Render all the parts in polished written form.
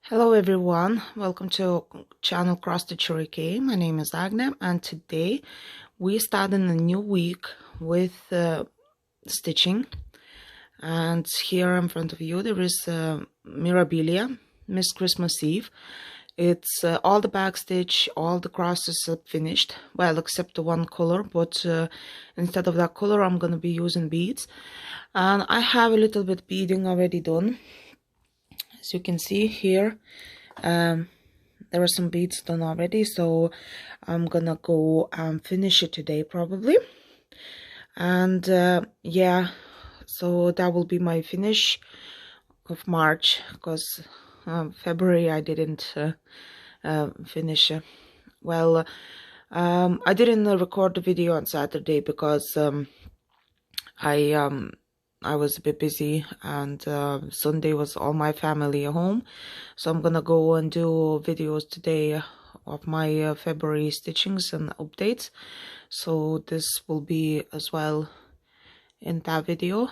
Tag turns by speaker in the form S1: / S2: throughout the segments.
S1: Hello everyone, welcome to channel Cross Stitch K. My name is Agnem and today we start in a new week with stitching. And here in front of you there is Mirabilia, Miss Christmas Eve. It's all the back stitch, all the crosses are finished, well except the one color, but instead of that color I'm going to be using beads. And I have a little bit beading already done. As you can see here, there are some beads done already, so I'm gonna go finish it today probably. And yeah, so that will be my finish of March, because February I didn't finish. Well, I didn't record the video on Saturday because I was a bit busy, and Sunday was all my family at home, so I'm gonna go and do videos today of my February stitchings and updates. So this will be as well in that video,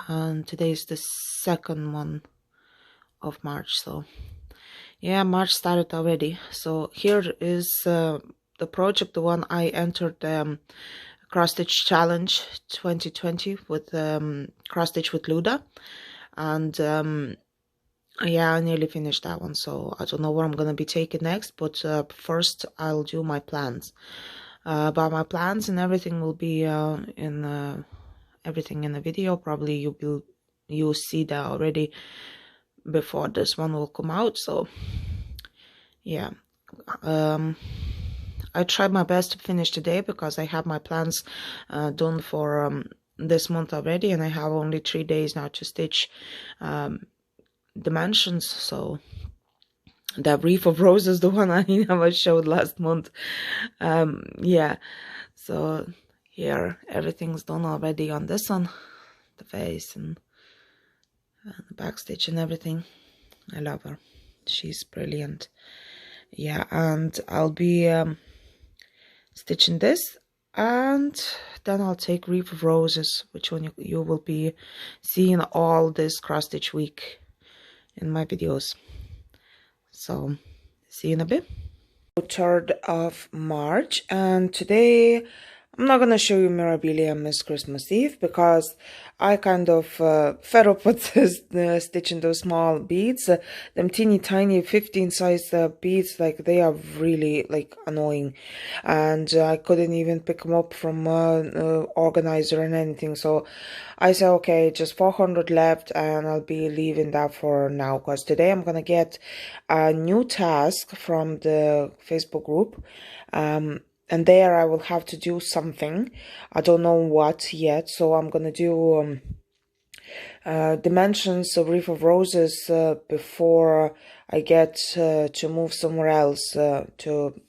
S1: and today is the second one of March. So yeah, March started already. So here is the project, the one I entered Cross Stitch Challenge 2020 with Cross Stitch with Luda, and yeah, I nearly finished that one, so I don't know what I'm gonna be taking next, but first I'll do my plans. About my plans and everything will be in everything in the video. Probably you'll see that already before this one will come out. So yeah, I tried my best to finish today because I have my plans done for this month already, and I have only 3 days now to stitch dimensions. So that wreath of roses, the one I showed last month, yeah, so here everything's done already on this one, the face and the back stitch and everything. I love her, she's brilliant. Yeah, and I'll be stitching this, and then I'll take Wreath of Roses, which one you will be seeing all this cross stitch week in my videos. So see you in a bit. 3rd of March, and today I'm not gonna show you Mirabilia Miss Christmas Eve because I kind of fed up with stitching those small beads. Them teeny tiny 15 size beads, like they are really like annoying, and I couldn't even pick them up from organizer and anything. So I said, okay, just 400 left, and I'll be leaving that for now, because today I'm gonna get a new task from the Facebook group. And there I will have to do something. I don't know what yet, so I'm gonna do dimensions of Wreath of Roses before I get to move somewhere else to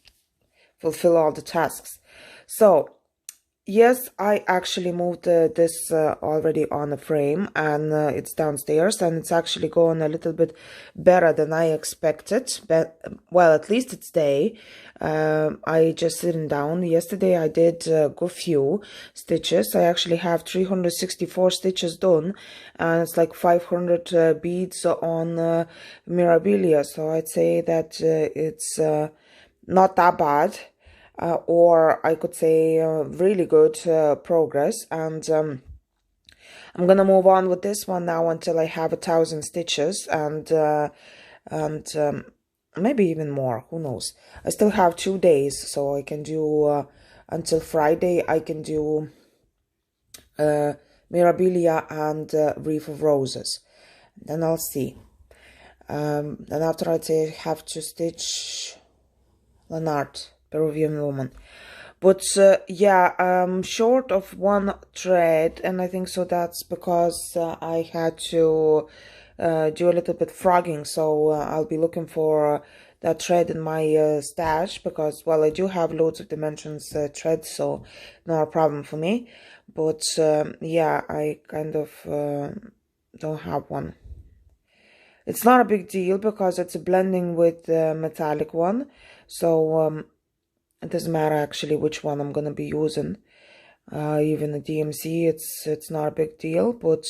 S1: fulfill all the tasks. So yes, I actually moved this already on a frame, and it's downstairs, and it's actually going a little bit better than I expected. But well, at least it's day. I just sitting down. Yesterday I did a good few stitches. I actually have 364 stitches done, and it's like 500 beads on Mirabilia. So I'd say that it's not that bad. Or I could say really good progress, and I'm gonna move on with this one now until I have 1,000 stitches, and maybe even more, who knows. I still have 2 days, so I can do until Friday. I can do Mirabilia and Wreath of Roses, then I'll see. Then after I'd say have to stitch Lanart, Peruvian woman. But yeah, I'm short of one thread, and I think so that's because I had to do a little bit frogging. So I'll be looking for that thread in my stash, because well, I do have loads of dimensions thread, so not a problem for me. But yeah, I kind of don't have one. It's not a big deal because it's a blending with the metallic one, so it doesn't matter actually which one I'm gonna be using. Even the DMC, it's not a big deal, but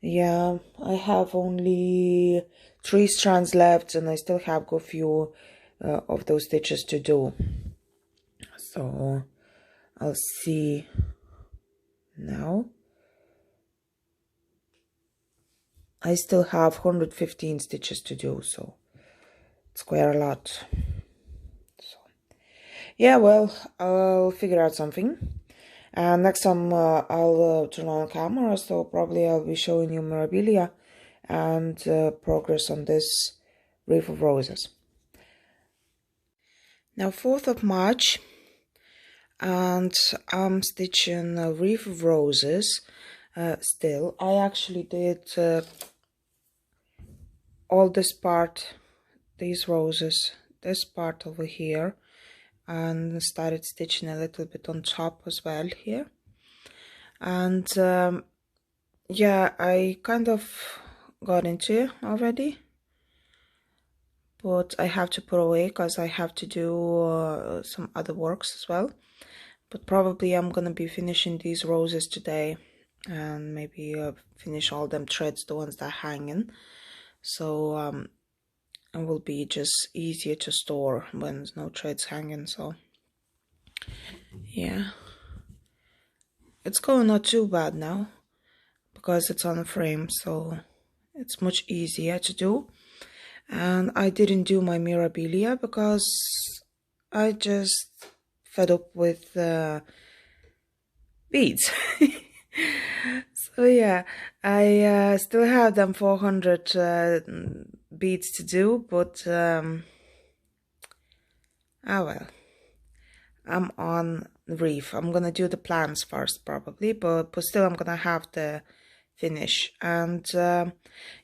S1: Yeah, I have only 3 strands left, and I still have a few of those stitches to do. So I'll see now. I still have 115 stitches to do, so it's quite a lot. So yeah, well, I'll figure out something. And next time I'll turn on the camera, so probably I'll be showing you memorabilia and progress on this wreath of roses. Now 4th of March, and I'm stitching a wreath of roses still. I actually did all this part, these roses, this part over here, and started stitching a little bit on top as well here. And yeah, I kind of got into it already, but I have to put away because I have to do some other works as well. But probably I'm gonna be finishing these roses today, and maybe finish all them threads, the ones that are hanging, so it will be just easier to store when there's no threads hanging. So yeah, it's going not too bad now because it's on a frame, so it's much easier to do. And I didn't do my mirabilia because I just fed up with beads. So yeah, I still have them 400 beads to do, but oh well, I'm on the wreath. I'm gonna do the plans first probably, but still I'm gonna have the finish. And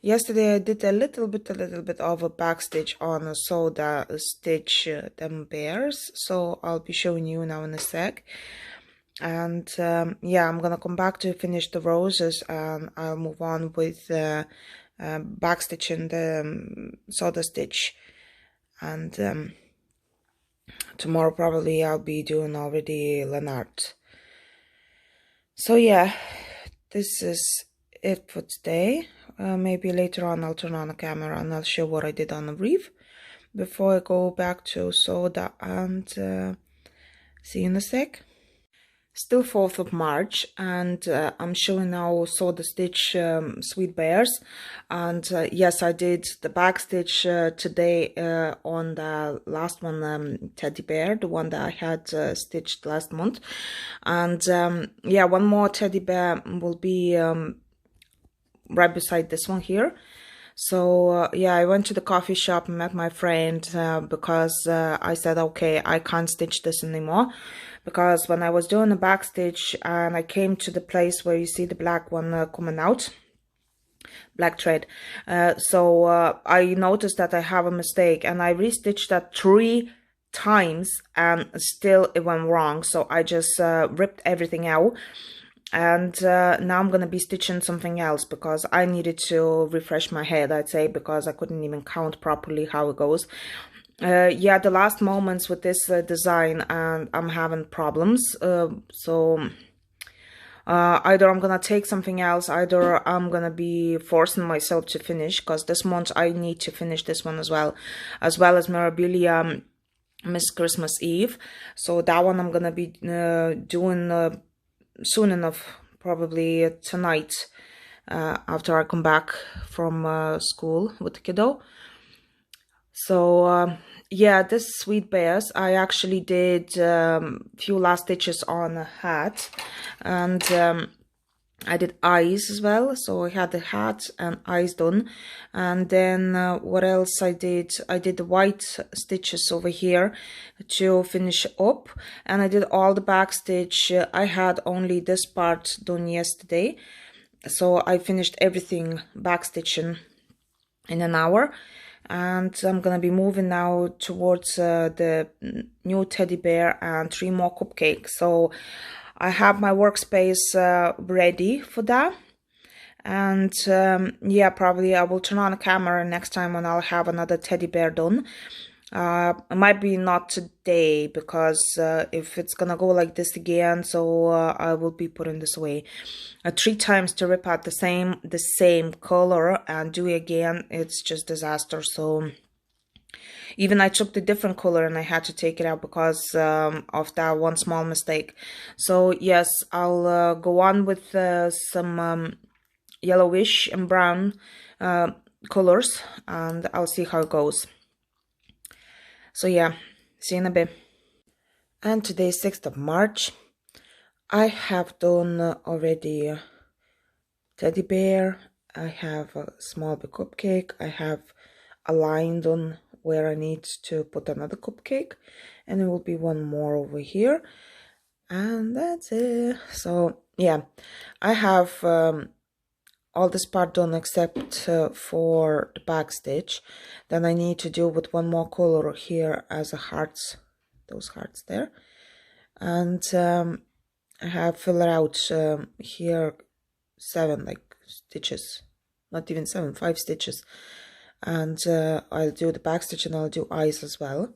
S1: yesterday I did a little bit of a backstitch on a soda stitch them bears, so I'll be showing you now in a sec. And yeah, I'm gonna come back to finish the roses, and I'll move on with backstitching the soda stitch. And tomorrow probably I'll be doing already Leonard. So yeah, this is it for today. Maybe later on I'll turn on the camera and I'll show what I did on the wreath before I go back to soda, and see you in a sec. Still 4th of March, and I'm showing now soda stitch sweet bears. And yes, I did the back stitch today on the last one, teddy bear, the one that I had stitched last month. And yeah, one more teddy bear will be right beside this one here. So yeah, I went to the coffee shop and met my friend because I said, okay, I can't stitch this anymore, because when I was doing the back stitch and I came to the place where you see the black one coming out, black thread, so I noticed that I have a mistake, and I restitched that 3 times and still it went wrong. So I just ripped everything out. And now I'm gonna be stitching something else because I needed to refresh my head, I'd say, because I couldn't even count properly how it goes. Yeah, the last moments with this design, and I'm having problems. So either I'm gonna take something else, either I'm gonna be forcing myself to finish, because this month I need to finish this one as well as Mirabilia Miss Christmas Eve. So that one I'm gonna be doing soon enough, probably tonight, after I come back from school with the kiddo. So yeah, this sweet bears, I actually did few last stitches on a hat, and I did eyes as well. So I had the hat and eyes done. And then what else I did the white stitches over here to finish up, and I did all the back stitch. I had only this part done yesterday, so I finished everything back stitching in an hour. And I'm gonna be moving now towards the new teddy bear and 3 more cupcakes. So I have my workspace ready for that. And yeah, probably I will turn on a camera next time when I'll have another teddy bear done. It might be not today, because if it's gonna go like this again, so I will be putting this away. 3 times to rip out the same color and do it again, it's just disaster. So even I took the different color and I had to take it out because of that one small mistake. So yes, I'll go on with some yellowish and brown colors, and I'll see how it goes. So yeah, see you in a bit. And today is 6th of March. I have done already a teddy bear. I have a small big cupcake. I have a line done where I need to put another cupcake, and there will be one more over here, and that's it. So yeah, I have all this part done except for the back stitch. Then I need to do with one more color here as a hearts, those hearts there, and I have filled out here 7 like stitches, not even 7, 5 stitches, and I'll do the back stitch and I'll do eyes as well.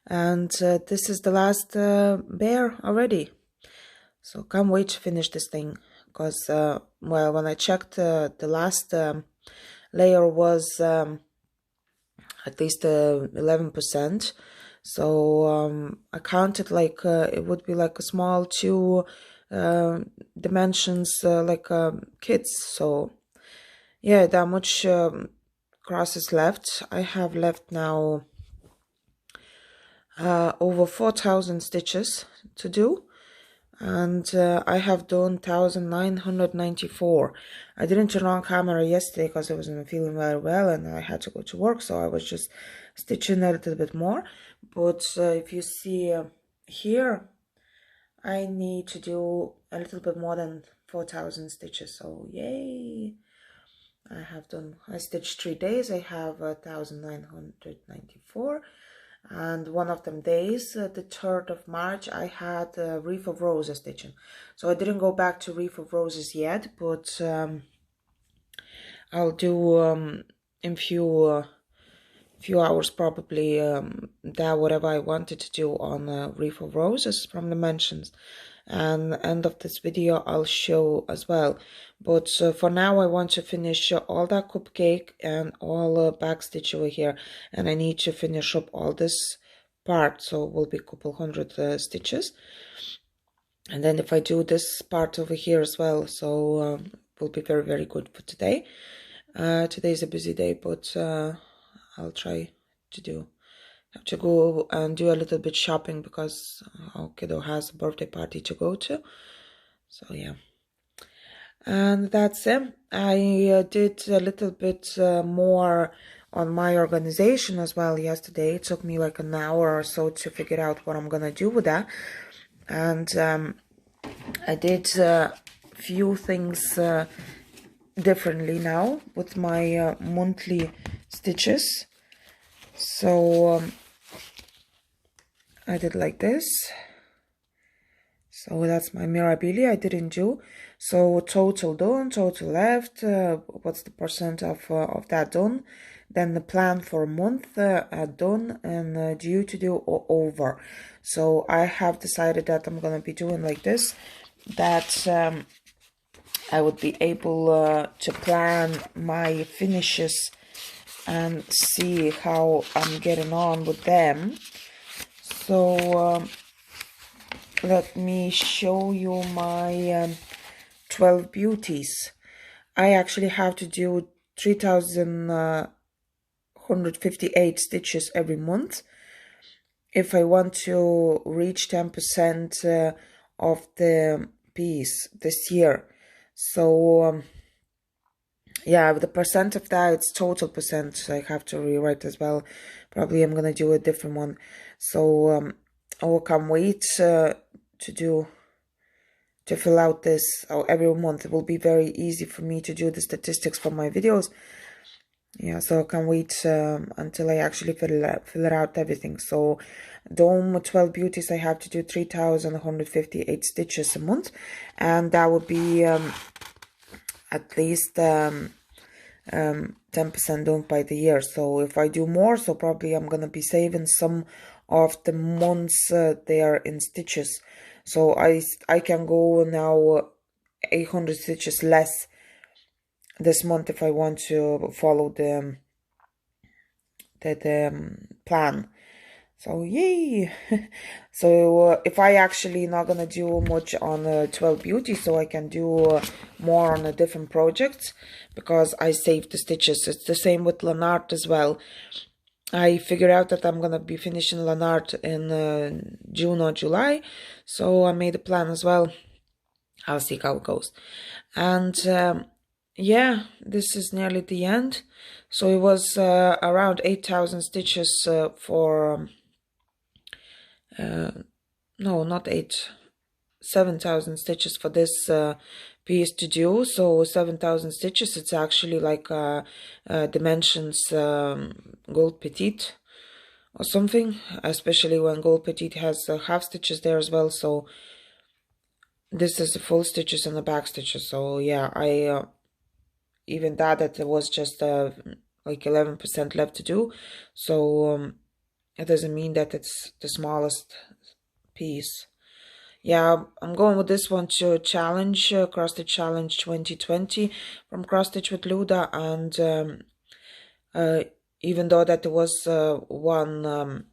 S1: And this is the last bear already, so can't wait to finish this thing, because well, when I checked, the last layer was at least 11%, so I counted like it would be like a small 2 dimensions like kids. So yeah, that much cross is left. I have left now over 4,000 stitches to do, and I have done 1,994. I didn't turn on camera yesterday because I wasn't feeling very well and I had to go to work, so I was just stitching a little bit more. But if you see here, I need to do a little bit more than 4,000 stitches, so yay. I stitched 3 days. I have 1,994, and one of them days, the 3rd of March, I had Wreath of Roses stitching. So I didn't go back to Wreath of Roses yet, but I'll do in few hours probably that whatever I wanted to do on Wreath of Roses from the mentions. And end of this video I'll show as well, but for now I want to finish all that cupcake and all back stitch over here, and I need to finish up all this part, so it will be a couple hundred stitches. And then if I do this part over here as well, so it will be very, very good for today. Today is a busy day, but I'll try to have to go and do a little bit shopping because our kiddo has a birthday party to go to. So yeah, and that's it. I did a little bit more on my organization as well yesterday. It took me like an hour or so to figure out what I'm gonna do with that, and I did a few things differently now with my monthly stitches. So I did like this. So that's my Mirabilia I didn't do. So total done, total left, what's the percent of that done, then the plan for a month done, and due to do over. So I have decided that I'm gonna be doing like this, that I would be able to plan my finishes and see how I'm getting on with them. So let me show you my 12 beauties. I actually have to do 3,158 stitches every month if I want to reach 10% of the piece this year. So yeah, the percent of that, it's total percent. I have to rewrite as well. Probably I'm gonna do a different one. So I can't wait to fill out this every month. It will be very easy for me to do the statistics for my videos. Yeah, so I can't wait until I actually fill it out everything. So Dome 12 beauties, I have to do 3,158 stitches a month, and that would be at least 10% done by the year. So if I do more, so probably I'm gonna be saving some of the months there in stitches. So I can go now 800 stitches less this month if I want to follow the plan. So yay! So if I actually not gonna do much on 12 Beauty, so I can do more on a different project because I saved the stitches. It's the same with Lanart as well. I figured out that I'm gonna be finishing Lanart in June or July, so I made a plan as well. I'll see how it goes. And yeah, this is nearly the end. So it was around 8,000 stitches for no, not 7,000 stitches for this piece to do. So 7,000 stitches, it's actually like Dimensions Gold Petite or something, especially when Gold Petite has half stitches there as well. So this is the full stitches and the back stitches. So yeah, I even that there was just like 11% left to do. So it doesn't mean that it's the smallest piece. Yeah, I'm going with this one to challenge, Cross Stitch Challenge 2020 from Cross Stitch with Luda. And even though that there was one,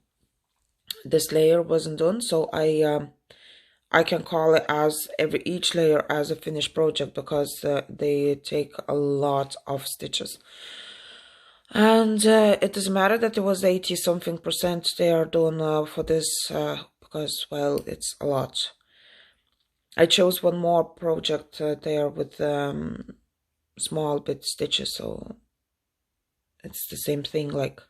S1: this layer wasn't done, so I can call it as each layer as a finished project because they take a lot of stitches. And it doesn't matter that there was 80 something percent they are done for this because, well, it's a lot. I chose one more project there with small bit stitches, so it's the same thing. Like,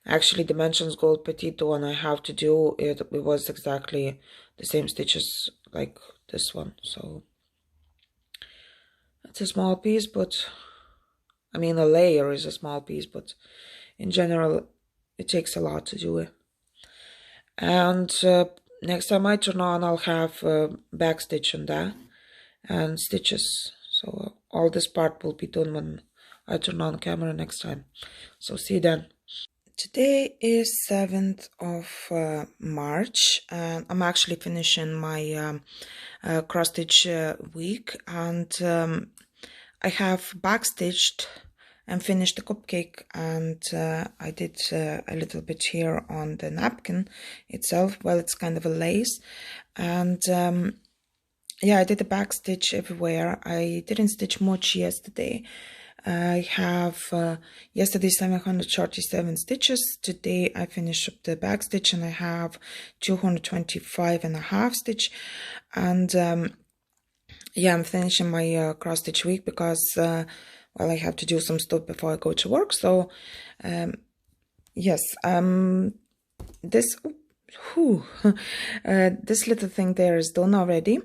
S1: actually, Dimensions Gold Petite, the one I have to do, it was exactly the same stitches like this one. So it's a small piece, but I mean, a layer is a small piece, but in general, it takes a lot to do it. And next time I turn on, I'll have back stitch on that and stitches. So all this part will be done when I turn on camera next time. So see you then. Today is 7th of March, and I'm actually finishing my cross stitch week, and I have backstitched and finished the cupcake, and I did a little bit here on the napkin itself. Well, it's kind of a lace, and yeah, I did a back stitch everywhere. I didn't stitch much yesterday. I have yesterday 737 stitches. Today I finished up the back stitch and I have 225.5 stitch. And yeah, I'm finishing my cross stitch week because well, I have to do some stuff before I go to work. So yes, this this little thing there is done already,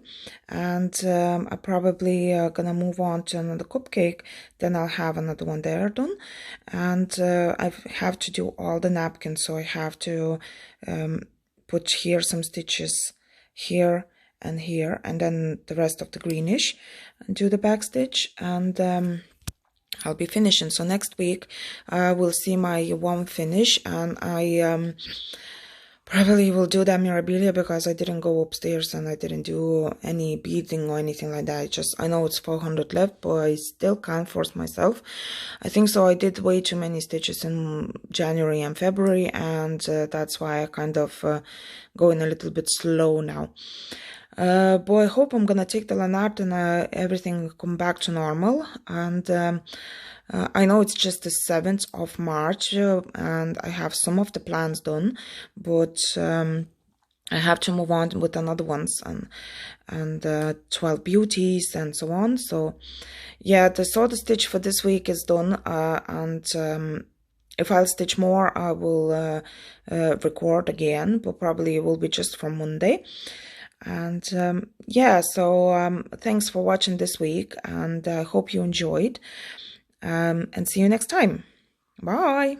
S1: and I'm probably gonna move on to another cupcake. Then I'll have another one there done, and I have to do all the napkins, so I have to put here some stitches here and here, and then the rest of the greenish, and do the back stitch, and I'll be finishing. So next week we'll see my one finish, and I probably will do that Mirabilia because I didn't go upstairs and I didn't do any beading or anything like that. I know it's 400 left, but I still can't force myself. I think so I did way too many stitches in January and February, and that's why I kind of going a little bit slow now. But I hope I'm gonna take the Lanart and everything come back to normal. And I know it's just the 7th of March and I have some of the plans done, but I have to move on with another ones and 12 beauties and so on. So yeah, the sewed stitch for this week is done, and if I'll stitch more, I will record again, but probably it will be just from Monday. And yeah, so thanks for watching this week, and I hope you enjoyed, and see you next time. Bye.